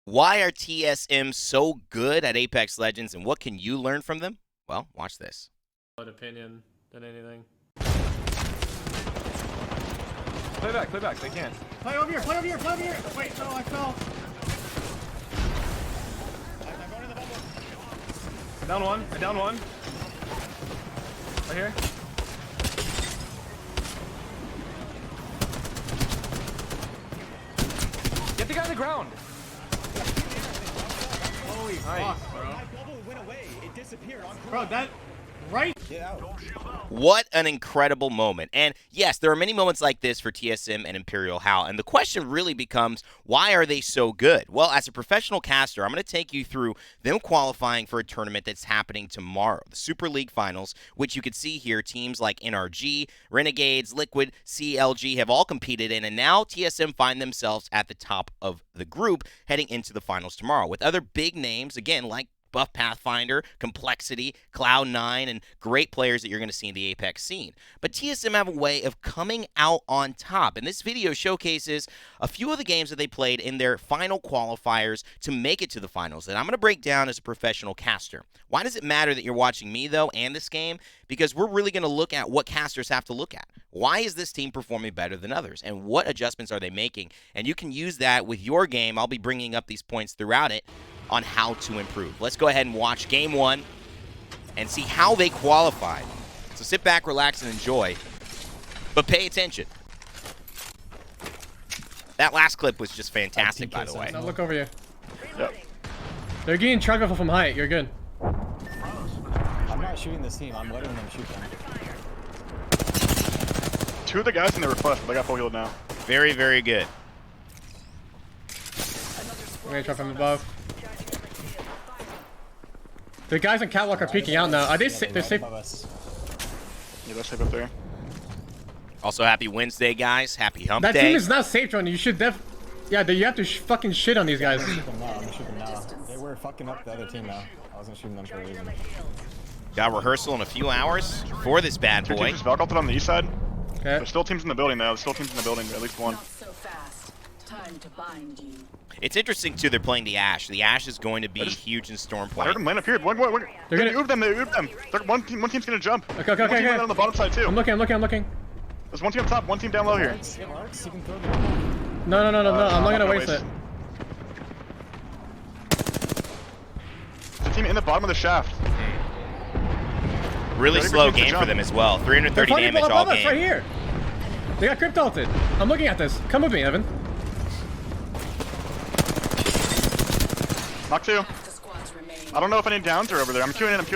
Why are TSM so good at Apex Legends, and what can you learn from them? Well, watch this. Opinion than anything. Play back, they can. Play over here, play over here, play over here! Wait, no, I fell. I'm going to the bubble. Down one. Right here. Get the guy on the ground. Holy Nice. fuck, bro. My bubble went away. It disappeared. Bro, that right? Get out. What an incredible moment. And yes, there are many moments like this for TSM and Imperial Hal. And the question really becomes, why are they so good? Well, as a professional caster, I'm going to take you through them qualifying for a tournament that's happening tomorrow, the Super League Finals, which you can see here. Teams like NRG, Renegades, Liquid, CLG have all competed in, and now TSM find themselves at the top of the group heading into the finals tomorrow with other big names, again, like Buff Pathfinder, Complexity, Cloud9, and great players that you're going to see in the Apex scene. But TSM have a way of coming out on top, and this video showcases a few of the games that they played in their final qualifiers to make it to the finals, and I'm going to break down as a professional caster. Why does it matter that you're watching me, though, and this game? Because we're really going to look at what casters have to look at. Why is this team performing better than others, and what adjustments are they making? And you can use that with your game. I'll be bringing up these points throughout it on how to improve. Let's go ahead and watch game one and see how they qualified. So sit back, relax, and enjoy, but pay attention. That last clip was just fantastic, by the way. Now look over here. Yep. They're getting trucked from height. You're good. I'm not shooting this team. I'm letting them shoot them. Two of the guys in there were flushed, but they got full healed now. Very, very good. We're gonna truck from above. The guys in Catwalk are peeking out now. Are they safe? They're safe. Above us. Yeah, they're safe up there. Also, happy Wednesday, guys. Happy hump That day. team is not safe, John. You should Yeah, you have to fucking shit on these guys. I'm gonna shoot them now. I'm gonna shoot them now. They were fucking up the other team now. I wasn't shooting them for a reason. Got rehearsal in a few hours for this bad Two boy. teams just Valkyrie on the east side. Okay. There's still teams in the building, though. There's still teams in the building, at least one. Not so fast. Time to bind you. It's interesting, too, they're playing the Ash. The Ash is going to be huge in Storm I heard Point. them land up here. One. They're They gonna- moved them. One team's gonna jump. Okay. One team on the bottom side, too. I'm looking. There's one team up top, one team down low here. Arcs, you have arcs, you can throw them. No. I'm not gonna waste it. There's a team in the bottom of the shaft. Really Ready for slow teams to game for jump. them as well. They're 330 fighting damage all above us right game. here. They got crypt ulted. I'm looking at this. Come with me, Evan. Knock two. The squads remain. I don't know if any downs are over there. I'm queuing it.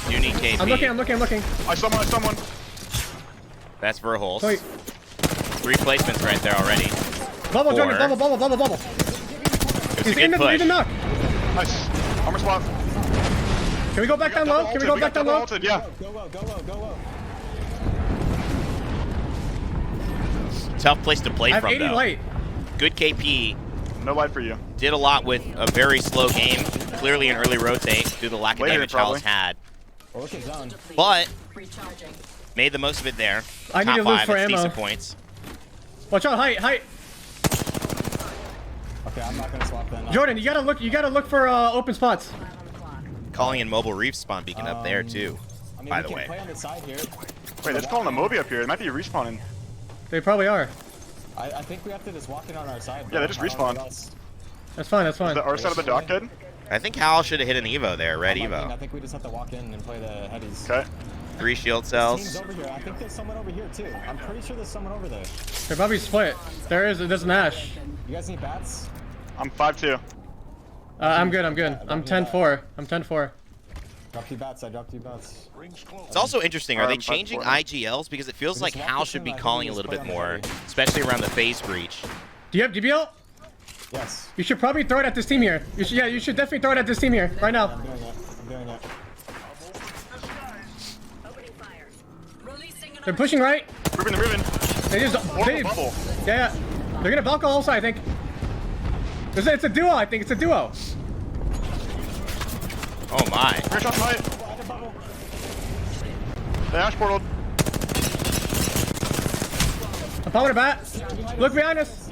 They do need KP. I'm looking. I saw one. That's Verholz. Wait. 3 placements right there already. Bubble, Jordan. Four. Bubble. It's He's a in good the push. knock. Nice. Armor swap. Can we go back down low? Can we go back down low? Ulted, yeah. Go low. Tough place to play I have from, 80 though. light. Good KP. No light for you. Did a lot with a very slow game. Clearly an early rotate due to the lack of Later, damage Hal's probably. had. Well, look at zone. But Recharging. made the most of it there. I need Top to lose 5, for that's ammo. decent points. Watch out, height. Okay, I'm not gonna swap then. Jordan, you gotta look for open spots. Calling in mobile reef spawn beacon up there, too. I mean, by we the can way. play on the side here. Wait, they're just calling a Moby up here. It might be respawning. They probably are. I think we have to just walk in on our side. Yeah, they just I don't know respawned. what else. That's fine. Is the our side of the dock dead? I think Hal should have hit an Evo there, red I Evo. think we just have to walk in and play the headies. Okay. 3 shield Team's cells. over here. I think there's someone over here too. I'm pretty sure there's someone over there. They're probably split. There's an Ash. You guys need bats? I'm 5-2. I'm good. I'm 10-4. I'm 10-4. Drop 2 bats. I dropped 2 bats. It's also interesting, are they Arm changing platform. IGLs? Because it feels We like just Hal walked should in, be I think calling we a just little bit play on the more, heavy. especially around the phase breach. Do you have DBL? Yes. You should probably throw it at this team here. You should definitely throw it at this team here right now. I'm doing it. Releasing an They're pushing right. Moving. They just Horrible bubble. Yeah. They're gonna Valko also, I think. It's a duo. I think it's a duo. Oh my. Great shot tonight. The Ash portal. I'm popping a bat. Look behind us.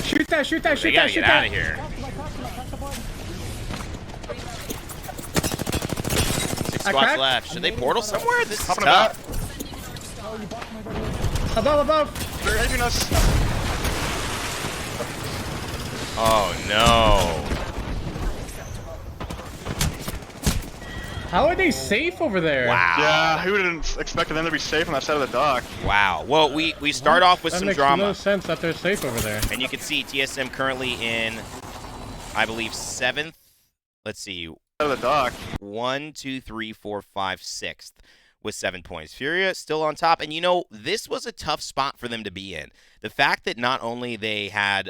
Shoot that. They gotta get out of here. squads cracked. left. Should they portal somewhere? This is Hopping about. tough. Above. They're hitting us. Oh no. How are they safe over there? Wow. Yeah, who didn't expect them to be safe on that side of the dock? Wow. Well, we start off with That some makes drama. no sense that they're safe over there. And you can see TSM currently in, I believe, 7th. Let's see. Side of the dock. 1, 2, 3, 4, 5, 6th with 7 points. Furia still on top. And, you know, this was a tough spot for them to be in. The fact that not only they had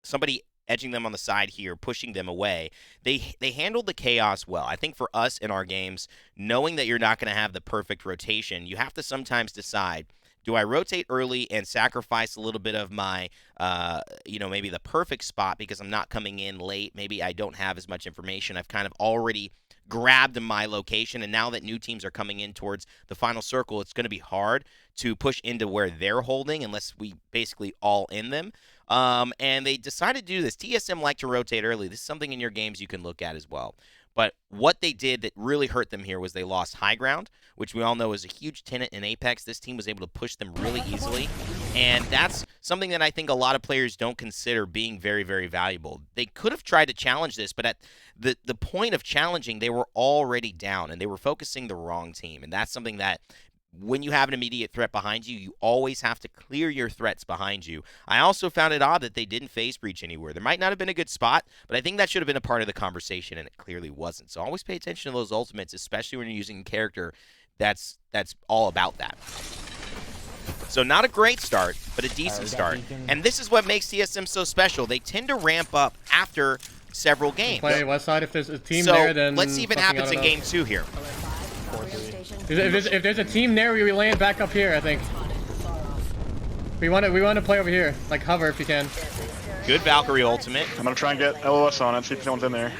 somebody edging them on the side here, pushing them away, they handled the chaos well. I think for us in our games, knowing that you're not going to have the perfect rotation, you have to sometimes decide, do I rotate early and sacrifice a little bit of my, maybe the perfect spot because I'm not coming in late? Maybe I don't have as much information. I've kind of already grabbed my location, and now that new teams are coming in towards the final circle, it's going to be hard to push into where they're holding unless we basically all in them. And they decided to do this. TSM like to rotate early. This is something in your games you can look at as well. But what they did that really hurt them here was they lost high ground, which we all know is a huge tenet in Apex. This team was able to push them really easily, and that's something that I think a lot of players don't consider being very, very valuable. They could have tried to challenge this, but at the point of challenging, they were already down, and they were focusing the wrong team, and that's something that when you have an immediate threat behind you, you always have to clear your threats behind you. I also found it odd that they didn't phase breach anywhere. There might not have been a good spot, but I think that should have been a part of the conversation, and it clearly wasn't. So always pay attention to those ultimates, especially when you're using a character that's all about that. So not a great start, but a decent start. And this is what makes TSM so special. They tend to ramp up after several games. Play west side if there's a team So there, then let's see if it something happens out in of game 2 here. If there's a team there, we land back up here. I think we want to play over here, like hover if you can. Good Valkyrie ultimate. I'm gonna try and get LOS on it, see if anyone's in there.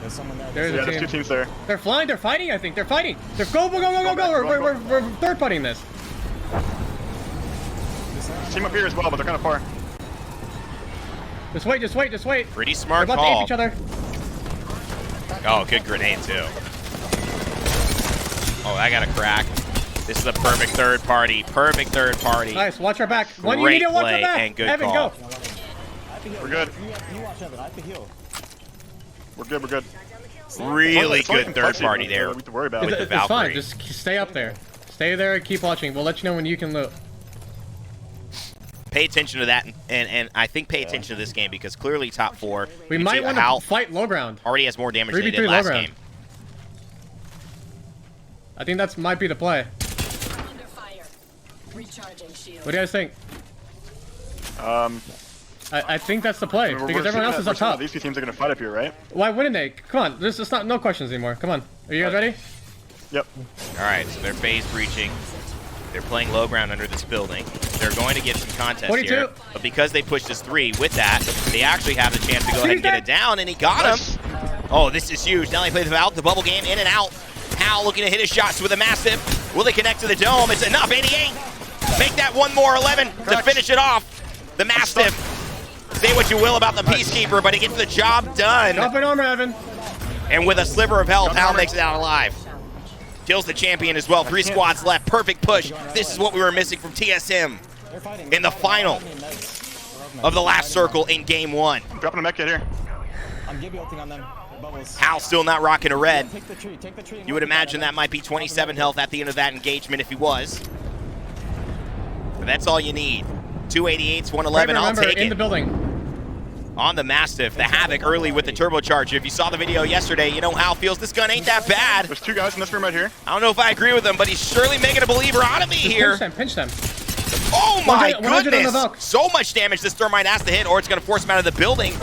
There's someone there. There's Yeah, a there's team. 2 teams there. They're flying. They're fighting. I think they're fighting. They're go. We're third putting this. Team up here as well, but they're kind of far. Just wait. Pretty They're smart about to ape call. each other. Oh, good grenade too. Oh, I got a crack. This is a perfect third party. Nice. Watch our back. When you Great need to watch play our back. and good Evan, call. go. We're good. You watch Evan. I have to heal. We're good. Really It's only good third Kentucky party that there. we have to worry about. With the It's fine. Valkyrie. Just stay up there. Stay there and keep watching. We'll let you know when you can loot. Pay attention to that, and I think pay attention to this game because clearly top 4. We you might see want Hal to fight low ground. already has more damage than he 3v3 did low last ground. game. I think that might be the play. Under fire. Recharging shield. What do you guys think? I think that's the play We're because everyone else is up top. These 2 teams are gonna fight up here, right? Why wouldn't they? Come on, there's just no questions anymore. Come on, are you guys ready? Yep. All right, so they're phase breaching. They're playing low ground under this building. They're going to get some contest 42. here, but because they pushed his 3 with that, they actually have the chance to go ahead and get it down, and he got him. Oh, this is huge. Now they play the bubble game in and out. Hal looking to hit his shots with a massive. Will they connect to the dome? It's enough. 88. Make that one more 11 to finish it off. The Mastiff. Say what you will about the Peacekeeper, but he gets the job done. Drop an armor, Evan. And with a sliver of health, Hal makes it out alive. Kills the champion as well. 3 squads left. Perfect push. This is what we were missing from TSM in the final of the last circle in game 1. I'm dropping a mech kit here. I'm Gibby ulting on them. Bubbles. Hal still not rocking a red. Take the tree. You would imagine that might be 27 health at the end of that engagement if he was. But that's all you need. 288s, 111, I'll Remember, take in the it. building. On the Mastiff, the Havoc early with the turbocharger. If you saw the video yesterday, you know Hal feels this gun ain't that bad. There's 2 guys in this room right here. I don't know if I agree with him, but he's surely making a believer out of me here. Pinch them. Oh my 100 on the goodness! Valk. So much damage this thermite has to hit, or it's going to force him out of the building.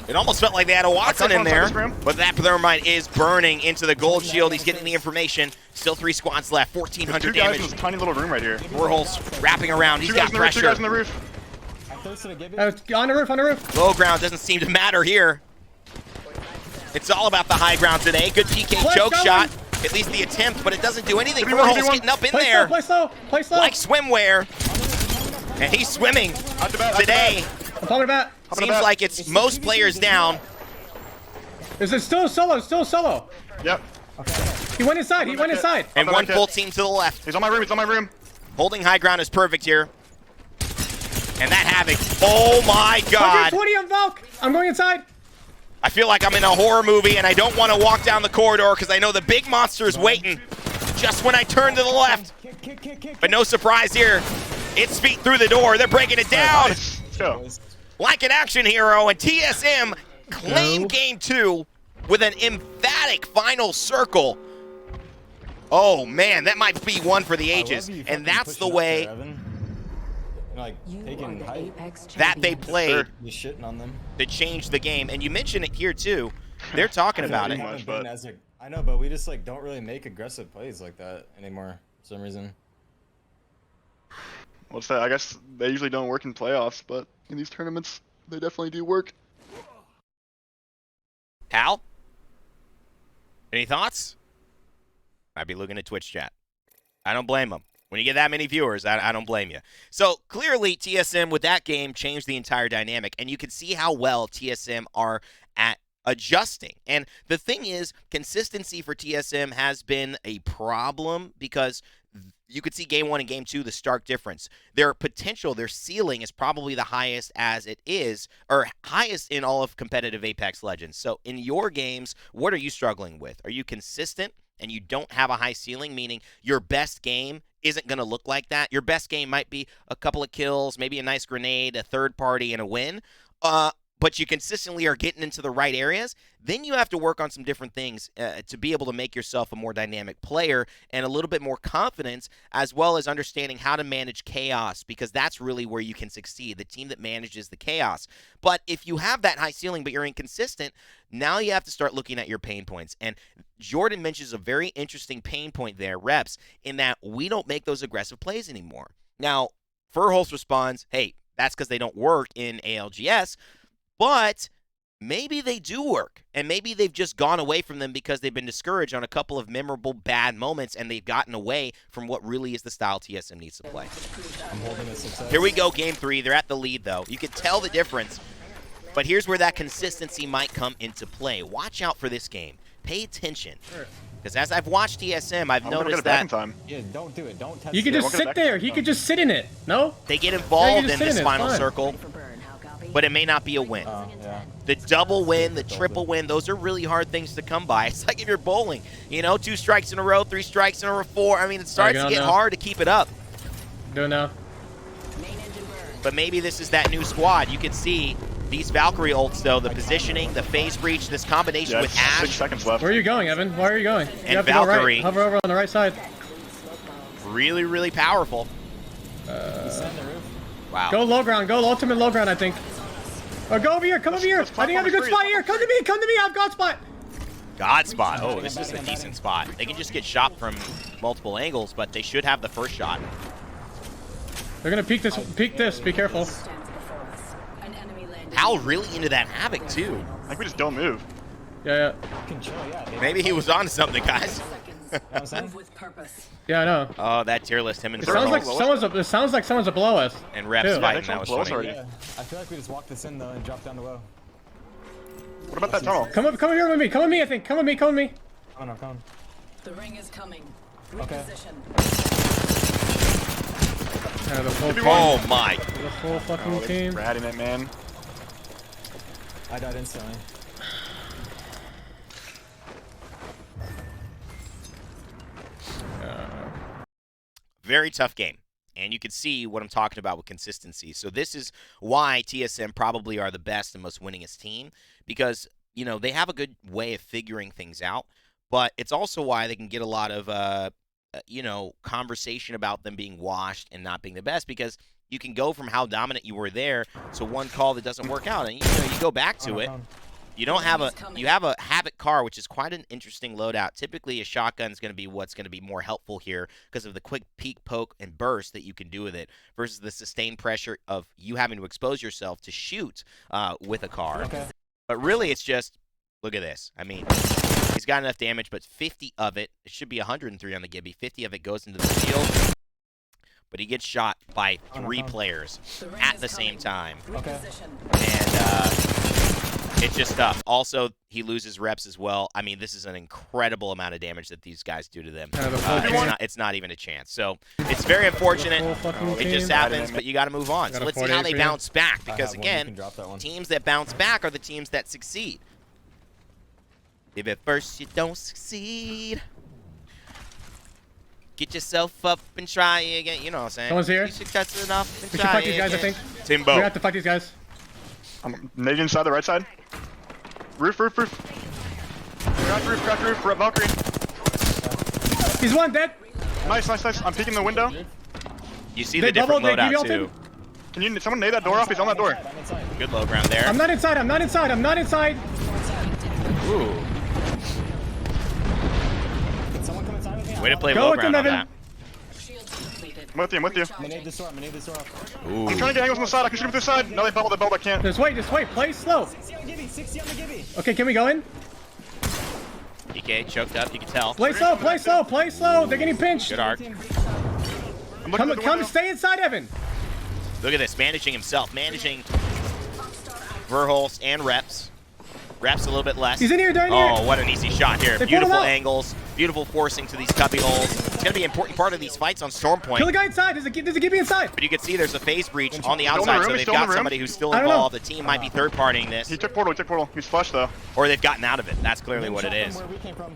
It almost felt like they had a Watson in there, but that thermite is burning into the gold shield. He's getting the information. Still 3 squads left, 1,400 2 guys in damage. this tiny little room right here. Warhol's wrapping around. He's 2 got guys in the roof, 2 guys in the pressure. roof. I thirsted a Gibby. On the roof. Low ground doesn't seem to matter here. It's all about the high ground today. Good PK Let's choke go. shot. At least the attempt, but it doesn't do anything. Give me one, give me Warhol's one. getting up in Play there slow. like swimwear. And he's swimming Out the bat, out the today. I'm popping a bat. Seems like it's most players down. Is it still solo? Still solo. Yep. He went inside. He went inside. And I'll one back full it. team to the left. He's on my room. He's on my room. Holding high ground is perfect here. And that Havoc. Oh my god. 120 on Valk. I'm going inside. I feel like I'm in a horror movie and I don't want to walk down the corridor because I know the big monster is waiting just when I turn to the left. But no surprise here. It's feet through the door. They're breaking it down. Nice. Let's go. Like an action hero, and TSM claim game 2 with an emphatic final circle. Oh man, that might be one for the ages. And that's the way Like, taking height. that they played Just shitting on them. to change the game. And you mentioned it here too. They're talking about it. much, but- I know, but we just like don't really make aggressive plays like that anymore for some reason. What's that? I guess they usually don't work in playoffs, but in these tournaments, they definitely do work. Hal? Any thoughts? Might be looking at Twitch chat. I don't blame them. When you get that many viewers, I don't blame you. So clearly, TSM with that game changed the entire dynamic, and you can see how well TSM are at adjusting. And the thing is, consistency for TSM has been a problem because you could see game 1 and game 2, the stark difference. Their potential, their ceiling is probably the highest as it is, or highest in all of competitive Apex Legends. So in your games, what are you struggling with? Are you consistent and you don't have a high ceiling, meaning your best game isn't going to look like that? Your best game might be a couple of kills, maybe a nice grenade, a third party, and a win. But you consistently are getting into the right areas, then you have to work on some different things to be able to make yourself a more dynamic player and a little bit more confidence, as well as understanding how to manage chaos, because that's really where you can succeed, the team that manages the chaos. But if you have that high ceiling but you're inconsistent, now you have to start looking at your pain points. And Jordan mentions a very interesting pain point there, Reps, in that we don't make those aggressive plays anymore. Now, Furholz responds, hey, that's because they don't work in ALGS, but maybe they do work, and maybe they've just gone away from them because they've been discouraged on a couple of memorable bad moments, and they've gotten away from what really is the style TSM needs to play. I'm holding a success. Here we go, game 3. They're at the lead, though. You can tell the difference, but here's where that consistency might come into play. Watch out for this game. Pay attention, because as I've watched TSM, I've I'm gonna noticed get it back in that time. Yeah, don't do it. Don't touch You could it. just we'll get sit back there. to He that. could just sit in it. No? they get involved just in sit this in it, final fine. circle, For burn, how copy? but it may not be a win. Yeah. The double win, the triple win, those are really hard things to come by. It's like if you're bowling, you know, 2 strikes in a row, 3 strikes in a row, 4. I mean, it starts to get hard to keep it up. Do it now. Main engine burn. But maybe this is that new squad. You can see these Valkyrie ults, though, the positioning, the phase breach, this combination Yeah, with it's 6 Ash seconds left. Where are you going, Evan? Where are you going? You And have to go Valkyrie. right. Hover over on the right side. really, really powerful. He's on the roof. Wow. Go low ground. Go ultimate low ground, I think. Or go over here. Come over here. I let's think I have a good platform spot here. Come to me. Come to me. I have God spot. God spot. Oh, this is a decent spot. They can just get shot from multiple angles, but they should have the first shot. They're gonna peek this. Peek this. Be careful. Stands before us. An enemy landed. Hal really into that Havoc, too. I think we just don't move. Yeah, Fucking chill, yeah. Maybe he was onto something, guys. Seconds. I'm saying? Move with purpose. yeah. I know. Oh, that tier list, him and It sounds like lowest? someone's. It sounds like someone's below us. and Reps Dude. fighting. Yeah, That was close funny. already. Yeah. I feel like we just walked this in though and dropped down the low. What about that tunnel? Come up. Come here with me. Come with me. I think. Come with me. Come with me. Come on, come on. The ring is coming. Okay. Reposition. Yeah, the full team. Oh, my. The full fucking Oh, they're team. ratting it, man. I died instantly. Very tough game. And you can see what I'm talking about with consistency. So this is why TSM probably are the best and most winningest team, because, you know, they have a good way of figuring things out, but it's also why they can get a lot of, you know, conversation about them being washed and not being the best, because you can go from how dominant you were there to one call that doesn't work out, and you know, you go back to it. You don't have a you have a Havoc car, which is quite an interesting loadout. Typically, a shotgun is going to be what's going to be more helpful here because of the quick peek, poke, and burst that you can do with it versus the sustained pressure of you having to expose yourself to shoot with a car. Okay. But really, it's just, look at this. I mean, he's got enough damage, but 50 of it should be 103 on the Gibby. 50 of it goes into the shield, but he gets shot by 3 players The ring at is the same coming. time. Okay. Reposition. And It's just tough. Also, he loses reps as well. I mean, this is an incredible amount of damage that these guys do to them. It's not even a chance. So it's very unfortunate. It just happens, but you got to move on. So let's see how they bounce back. Because again, teams that bounce back are the teams that succeed. If at first you don't succeed, get yourself up and try again. You know what I'm saying? Someone's here. You should cut it off and We should try fight these guys, I again. think. Timbo. We have to fight these guys. I'm nading inside the right side. Roof. Cracked roof. Red Valkyrie. He's one dead. Nice. I'm peeking the window. You see They the different doubled, they loadout give you too. Can you someone nade that door off? He's on that door. I'm inside. Good low ground there. I'm not inside. Ooh. Can someone come inside with me? Way to play Go low with ground them, on Evan. that. Shields completed. I'm with you. I'm gonna nade this door off. Ooh. I'm trying to get angles on the side. I can shoot him with this side. No, they bubbled. I can't. Just wait. Play slow. 60 on the Gibby, 60 on the Gibby. Okay, can we go in? DK choked up, you can tell. Play slow. They're getting pinched. Good arc. I'm looking through the Come, window. stay inside, Evan. Look at this, managing himself, managing Verholst and reps. Reps a little bit less. He's in here, they're in here. Oh, what an easy shot here. They pulled Beautiful him out. angles, beautiful forcing to these cubby holes. It's going to be an important part of these fights on Storm Point. Kill the guy inside. There's a Gibby inside. But you can see there's a phase breach on the in the outside, room, so he's they've still in got the room. somebody who's still I don't know. involved. The team might be third-partying this, He took portal. He's flushed though. or they've gotten out of it. That's clearly what it is. Where we came from.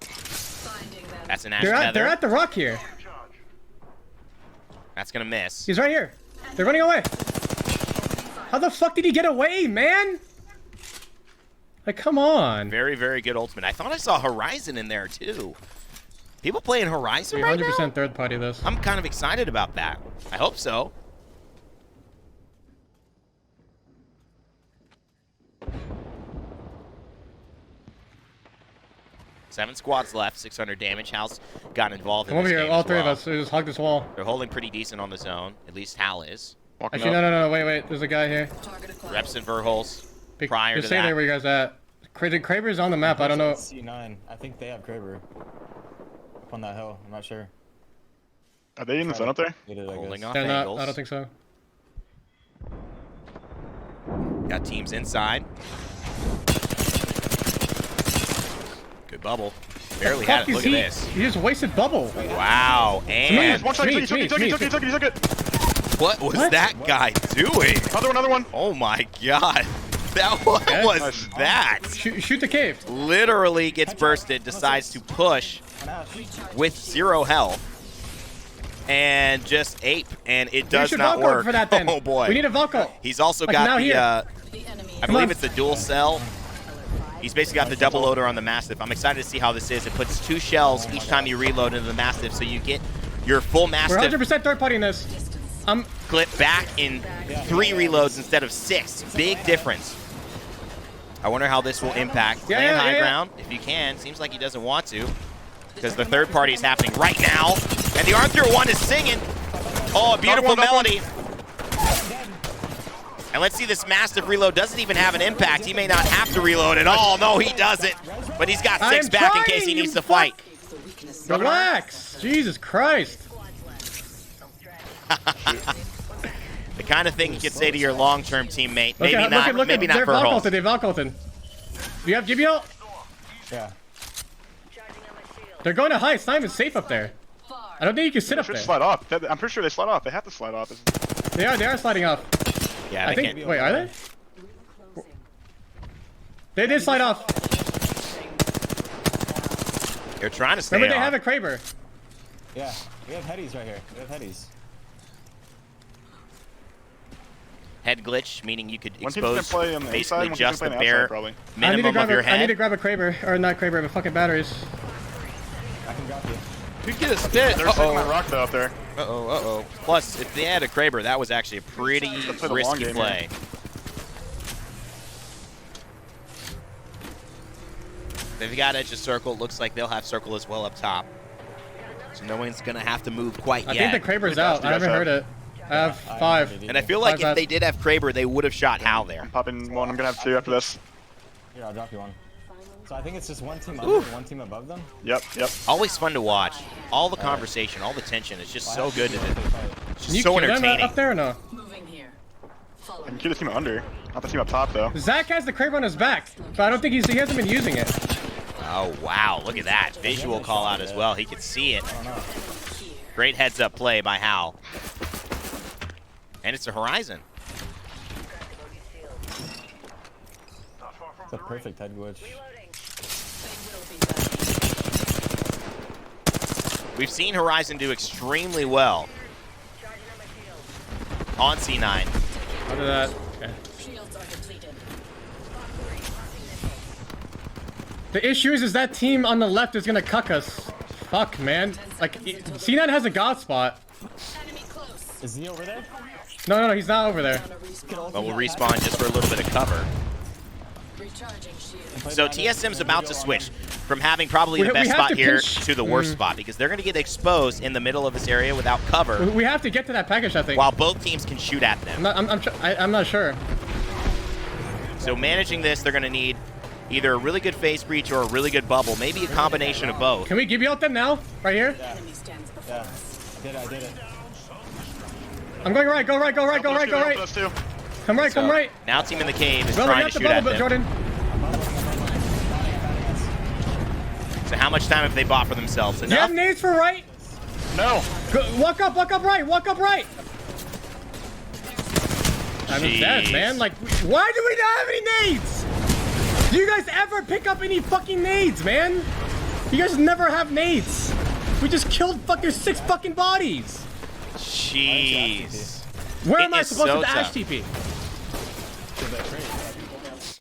Finding them. That's an Ash They're Tether. at the rock here. That's going to miss. He's right here. They're running away. How the fuck did he get away, man? Like, come on. Very, very good ultimate. I thought I saw Horizon in there, too. People playing Horizon right now? 100% third party this. I'm kind of excited about that. I hope so. Seven squads left, 600 damage. House got involved in Come over this here, game all as three of well. us. We just hug this wall. They're holding pretty decent on the zone. At least Hal is. Walking Actually, up. no. Wait. There's a guy here. Target acquired. Reps and Verholz prior Just to stay there that. where you guys at. Kraber's on the map. I don't know. C9. I think they have Kraber. Up on that hill. I'm not sure. Are they in the zone up there? Get it, I Holding guess. off They're not. angles. I don't think so. Got teams inside. Good bubble. Barely had Fuck it. is Look he? at this. He just wasted bubble. Wow. And One shot. me, He took it. me. He took it. what was What? that guy doing? Another one. Oh my god. What Okay. was Nice. that? Shoot the cave. Literally gets bursted, decides to push with 0 health. And just ape, and it We does should not Valko work. for that then. Oh boy. We need a Valko. He's also Like got now the, here. The enemy. I Come believe on. it's the dual cell. He's basically got the double loader on the Mastiff. I'm excited to see how this is. It puts 2 shells each time you reload into the Mastiff, so you get your full We're Mastiff 100% third party in this. clip back in 3 reloads instead of 6. Big difference. I wonder how this will impact. Land high ground, if you can. Seems like he doesn't want to, because the third party is happening right now. And the Arthur 1 is singing. Oh, a beautiful melody. And let's see, this Mastiff reload doesn't even have an impact. He may not have to reload at all. No, he doesn't. But he's got 6 I'm back in case trying, he needs you to fight. The weakness. Relax. Jesus Christ. The kind of thing you could say to your long-term teammate. Maybe Look not. at, Maybe not they're for Valkolted. Hulk. They're Valkolted. Do you have GBL? Yeah. They're going to high. It's not even safe up there. I don't think you can sit They up should there. slide off. I'm pretty sure they slide off. They have to slide off. They are sliding off. Yeah, I they think. can't. Wait, are they? They did slide off. They're trying to stay Remember, they on. have a Kraber. Yeah. We have headies right here. We have headies. Head glitch, meaning you could One team's gonna expose play on the basically inside, one team's just the gonna play on the bare outside, probably. I need to minimum grab of your a. I need to head. grab a Kraber, or not Kraber, but fucking batteries. I can drop you. You get a spit. They're sitting on that rock though up there. Uh-oh. Plus, if they had a Kraber, that was actually a pretty play the long risky game play. They've got edge of circle. It looks like they'll have circle as well up top. So no one's going to have to move quite I yet. think the Kraber's How many out. do I you guys haven't heard have? it. I have 5. And I feel like if Five they did have Kraber, they would have shot Hal there. I'm popping one. I'm gonna have 2 after this. Here, I'll drop you one. So I think it's just one team under and one team above them. Yep. Always fun to watch. All the conversation, all the tension. It's just so good. It's Can you just so kill them entertaining. up there or no? Moving here. I can keep the team under. Not the team up top though. Zach has the crave on his back, but I don't think he hasn't been using it. Oh, wow. Look at that. Visual call out as well. He could see it. Great heads-up play by Hal. And it's a Horizon. It's a perfect head glitch. We've seen Horizon do extremely well on C9. How did that? Okay. Shields are depleted. The issue is that team on the left is gonna cuck us. Fuck, man. Like, C9 has a god spot. Enemy close. Is he over there? No, he's not over there. But we'll respawn just for a little bit of cover. Recharging shield. So TSM's about to switch from having probably the We best have spot to here pinch- to the worst spot because they're going to get exposed in the middle of this area without cover We have to get to that package, I think. while both teams can shoot at them. I'm not sure. So managing this, they're going to need either a really good face breach or a really good bubble, maybe a combination of both. Can we give you out them now? Right here? Enemy stands before Yeah. us. I did it. I'm going right, go right, go right, go right, go right. Those two. Come right, come So, right. now Team in the Cave is Well, trying got to the shoot at bubble, them. Jordan. So how much time have they bought for themselves? You Enough? have nades for right? No. Go, walk up right, walk up right. I'm dead, Jeez. man. Like, why do we not have any nades? Do you guys ever pick up any fucking nades, man? You guys never have nades. We just killed fucking 6 fucking bodies. Jeez. Where It am I is supposed so to dash tough. TP?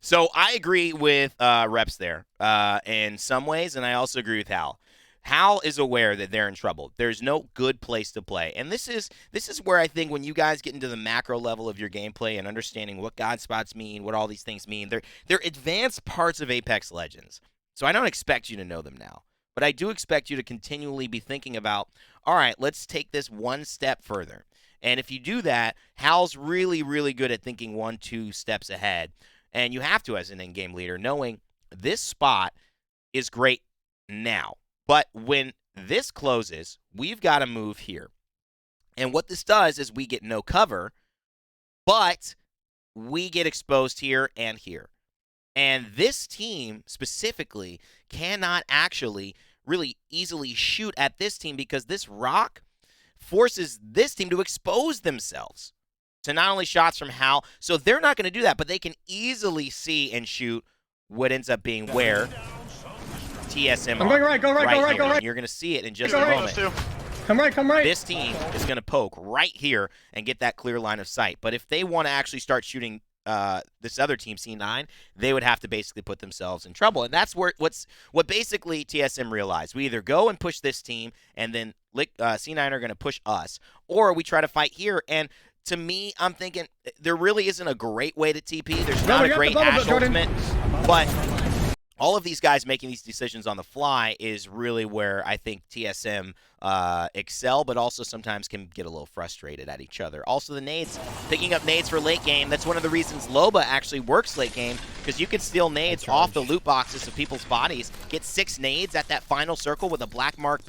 So I agree with Reps there in some ways, and I also agree with Hal. Hal is aware that they're in trouble. There's no good place to play. And this is where I think when you guys get into the macro level of your gameplay and understanding what God spots mean, what all these things mean, they're advanced parts of Apex Legends. So I don't expect you to know them now. But I do expect you to continually be thinking about, all right, let's take this one step further. And if you do that, Hal's really, really good at thinking 1-2 steps ahead. And you have to as an in-game leader, knowing this spot is great now. But when this closes, we've got to move here. And what this does is we get no cover, but we get exposed here and here. And this team specifically cannot actually really easily shoot at this team because this rock forces this team to expose themselves to not only shots from Hal, so they're not going to do that, but they can easily see and shoot what ends up being where TSM I'm going right, go right, go right, here. go right. And you're going to see it in just Go a right. moment. Those two. Come right, come right. This team is going to poke right here and get that clear line of sight. But if they want to actually start shooting this other team, C9, they would have to basically put themselves in trouble. And that's what basically TSM realized. We either go and push this team, and then C9 are going to push us, or we try to fight here. And to me, I'm thinking there really isn't a great way to TP. There's not we a got great the bubble, Ash Jordan. ultimate, but all of these guys making these decisions on the fly is really where I think TSM excel, but also sometimes can get a little frustrated at each other. Also, the nades, picking up nades for late game. That's one of the reasons Loba actually works late game, because you can steal nades off the loot boxes of people's bodies, get 6 nades at that final circle with a Black Market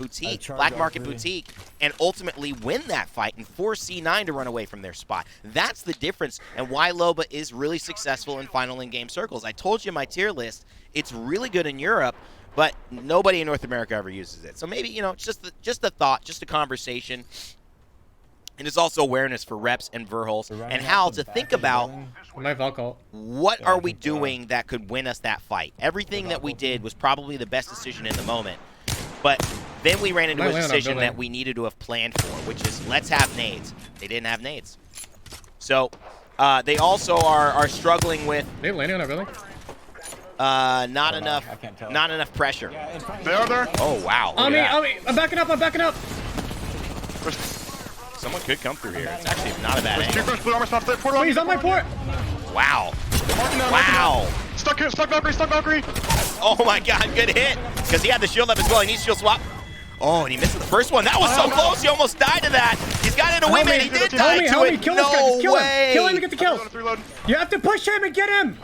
Boutique, and ultimately win that fight and force C9 to run away from their spot. That's the difference and why Loba is really successful in final in-game circles. I told you my tier list, it's really good in Europe, but nobody in North America ever uses it. So maybe, you know, it's just a thought, just a conversation. And it's also awareness for Reps and Verholz and how to think about My Valko. what are we doing that could win us that fight. Everything that we did was probably the best decision in the moment. But then we ran into Might a land on decision building. that we needed to have planned for, which is let's have nades. They didn't have nades. So they also are struggling with They landing on our building? not enough I can't tell. not enough pressure. Yeah, in front of They you. are there. Oh wow. Look On at me, that. on me. I'm backing up, I'm backing up. Someone could come through here. It's actually not a bad Two angle. first blue armor spots. Port Oh, he's on my port. Wow. Marking down, Wow. Stuck Valkyrie. Oh my god, good hit. Because he had the shield up as well. He needs shield swap. Oh, and he missed the first one. That was so close. He almost died to that. He's got it in a wingman. He did die to Help me, it. kill this guy. Just No kill him. way. Kill him to get the kill. Reload. You have to push him and get him.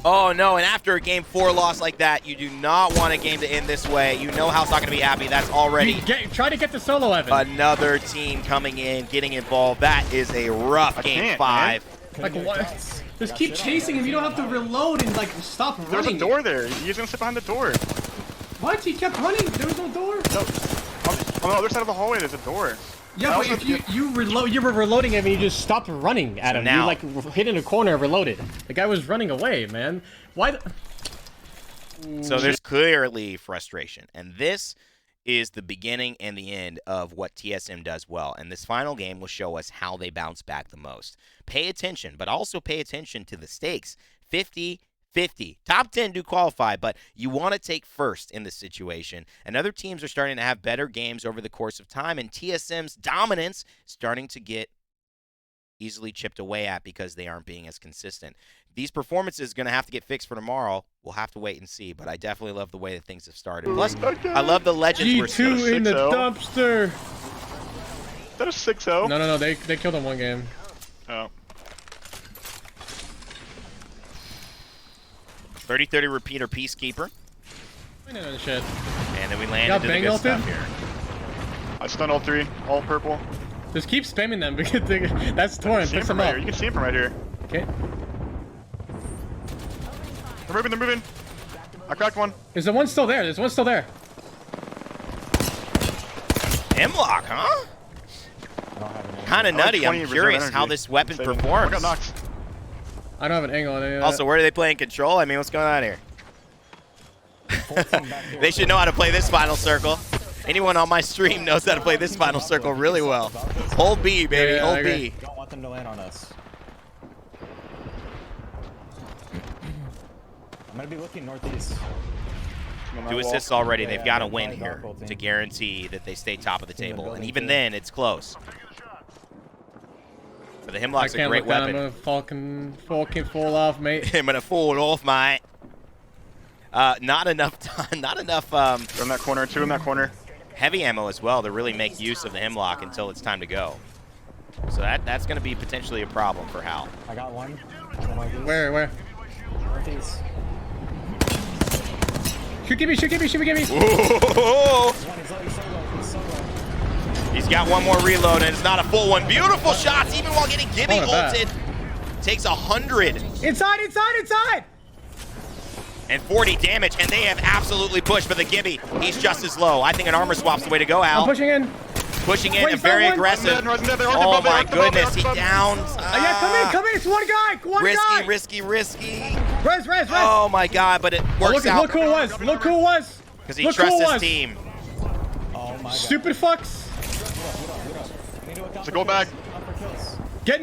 Oh no, and after a game 4 loss like that, you do not want a game to end this way. You know Hal's not going to be happy. That's already Try to get the solo, Evan. another team coming in, getting involved. That is a rough I game can't, 5. Like what? Just keep chasing him. You don't have to reload and like stop running. There's a door there. He's gonna sit behind the door. What? He kept running. There was no door. No, on the other side of the hallway, there's a door. Yeah, but if you were reloading him and you just stopped running at him. Now- You like hit in a corner and reloaded. The guy was running away, man. Why? So there's clearly frustration, and this is the beginning and the end of what TSM does well. And this final game will show us how they bounce back the most. Pay attention, but also pay attention to the stakes. 50-50. Top 10 do qualify, but you want to take first in this situation. And other teams are starting to have better games over the course of time, and TSM's dominance starting to get easily chipped away at because they aren't being as consistent. These performances are going to have to get fixed for tomorrow. We'll have to wait and see, but I definitely love the way that things have started. Plus, I love the legends we're seeing. G2 in the 6-0. dumpster. Is that a 6-0? No. They killed him one game. Oh. 30-30 repeater Peacekeeper. No shit. And then we land Got into the bang good ulted? stuff here. I stunned all three, all purple. Just keep spamming them because that's torn. See him Picks from them right up. here. You can see him from right here. Okay. They're moving. I cracked one. There's the one still there. There's one still there. Hemlock, huh? I don't have any. Kind of I like nutty. 20 I'm reserve curious energy. how this weapon Saving. I performs. got knocked. I don't have an angle on any of that. Also, where are they playing control? I mean, what's going on here? Full team back here. They should know how to play this final circle. Anyone on my stream knows how to play this final circle really well. Hold B, baby. Yeah, Hold I agree. B. Don't want them to land on us. I'm gonna be looking northeast. I'm on my Two wall. assists already. Yeah, They've yeah, got to they're win playing here dark hole team. to guarantee that they stay top of the Team in the table. And building even too. then, it's close. But the I Hemlock's a can't great look down. weapon. I'm gonna fucking fall off, mate. I'm gonna fall off, mate. Not enough time. Not enough Two in that corner. Two in that corner. heavy ammo as well to really make use of the Hemlock until it's time to go. So that's going to be potentially a problem for Hal. I got one. Northeast. Where? Northeast. Shoot, give me. Ooh, One, he's solo. he's got one more reload, and it's not a full one. Beautiful shots, even while getting Gibby Oh, not bad. ulted. Takes 100 Inside! and 40 damage, and they have absolutely pushed. But the Gibby, he's just as low. I think an armor swap's the way to go, I'm Al. pushing in. Pushing in Wait, and very someone- aggressive. They're dead. They're Oh above, they're my above, they're goodness, he above. downs. Yeah, come in. It's one guy. One guy. Risky. Res. Oh my god, but it works Look out who it was. because he look who trusts it his was. team. Oh my god. Stupid fucks. I need to account So for go back. kills. Account for kills. Get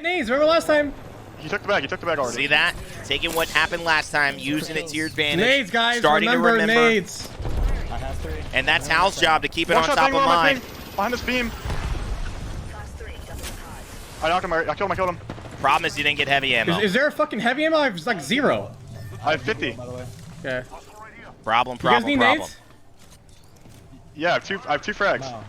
nades. Remember last time? He took the bag. He took the bag already. See that? Taking what happened last time, using it to your advantage. Nades, guys. Starting to remember. nades. I have three. And that's Hal's job to keep it One on shot top thing, of one on my mind. thing. Behind this beam. I knocked him. I killed him. Problem is you didn't get heavy ammo. Is there a fucking heavy ammo? I was like 0. I have 50. By the way. Okay. Problem. You guys need nades? Yeah, I have two frags. No.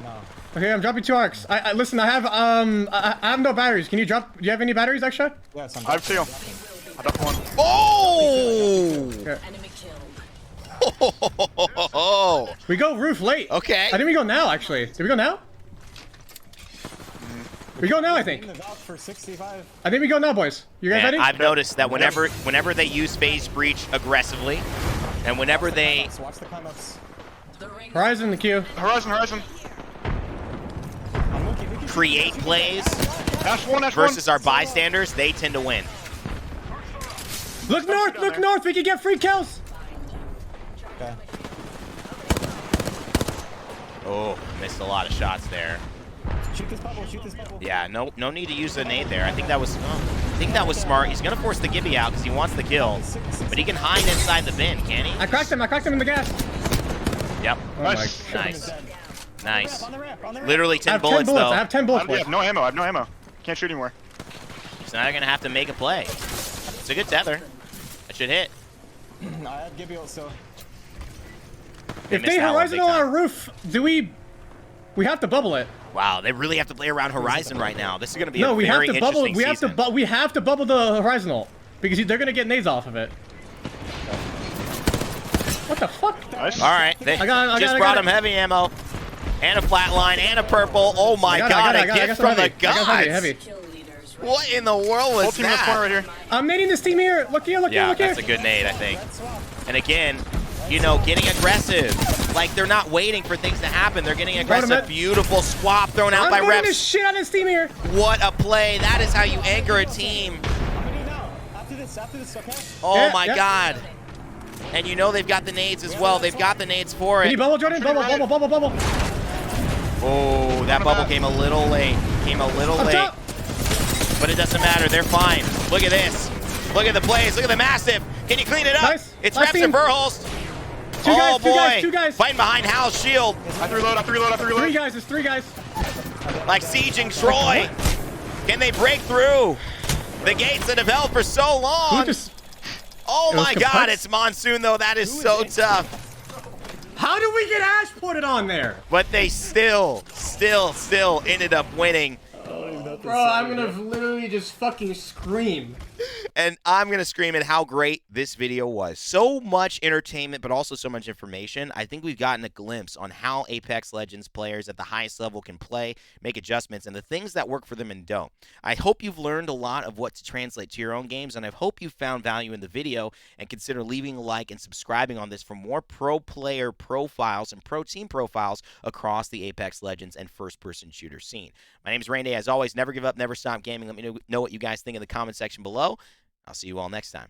Okay, I'm dropping 2 arcs. I listen. I have no batteries. Can you drop? Do you have any batteries extra? Yes, I'm I have 2. I dropped one. Oh! Enemy killed. Oh! We go roof late. Okay. I think we go now. Actually, did we go now? We go now. I think. in the valve for 65. I think we go now, boys. You guys And ready? I've noticed that whenever they use phase breach aggressively, and whenever they So watch the climb ups. The ring Horizon in the queue. Horizon. I'm looking. We can create plays Ash one. versus our bystanders, they tend to win. Look north. Look north. We can get free kills. Okay. Oh, missed a lot of shots there. Shoot this bubble. Yeah, no need to use the nade there. I think that was smart. He's gonna force the Gibby out because he wants the kill, but he can hide inside the bin, can he? I cracked him in the gas. Yep. Oh Nice. my. Nice. Nice. On the ramp. Literally I 10 have 10 bullets bullets. though. I have 10 bullets. I boys. have no ammo. Can't shoot anymore. So now they're gonna have to make a play. It's a good tether. That should hit. I have Gibby also. If missed they that one horizon big on time. our roof, do we have to bubble it? Wow, they really have to play around Horizon right now. This is gonna be No, a we have very to bubble. interesting We have season. to. We have to bubble the horizontal because they're gonna get nades off of it. What the fuck? Nice. All right, they I got just it. brought him heavy ammo, and a flat line, and a purple. Oh my god, a gift from the I got some heavy. gods. Heavy. kill leaders What in the world was Whole team in this corner right here. I'm nading this team here. Look here, look here, Yeah, look here. that's a good nade, I think. And again, you know, getting aggressive. Like, they're not waiting for things to happen. They're getting aggressive. Mid. Beautiful swap thrown out I'm by voting the Reps. shit out of this team here. What a play. That is how you anchor a team. What do you now? After this, okay? Oh, Yeah, my yeah. God. And you know they've got the nades as well. They've got the nades for Can it. you bubble, Jordan? Bubble, bubble, bubble, bubble. Oh, that bubble came a little late. Came a little Up late. top. But it doesn't matter. They're fine. Look at this. Look at the plays. Look at the massive. Can you clean it up? Nice. It's Nice Reps and team. Verhulst. Two guys, Oh, two boy. guys, two guys. Fighting behind Hal's shield. I have to reload, I have to reload, I have to reload. Three guys, there's three guys. Like sieging Troy. Can they break through the gates that have held for so Who long? just... Oh It was my God, complex. it's Monsoon though. That is so tough. How did we get Ash ported on there? But they still ended up winning. Bro, I'm gonna literally just fucking scream. And I'm going to scream at how great this video was. So much entertainment, but also so much information. I think we've gotten a glimpse on how Apex Legends players at the highest level can play, make adjustments, and the things that work for them and don't. I hope you've learned a lot of what to translate to your own games, and I hope you found value in the video, and consider leaving a like and subscribing on this for more pro player profiles and pro team profiles across the Apex Legends and first-person shooter scene. My name is Randy. As always, never give up, never stop gaming. Let me know what you guys think in the comment section below. I'll see you all next time.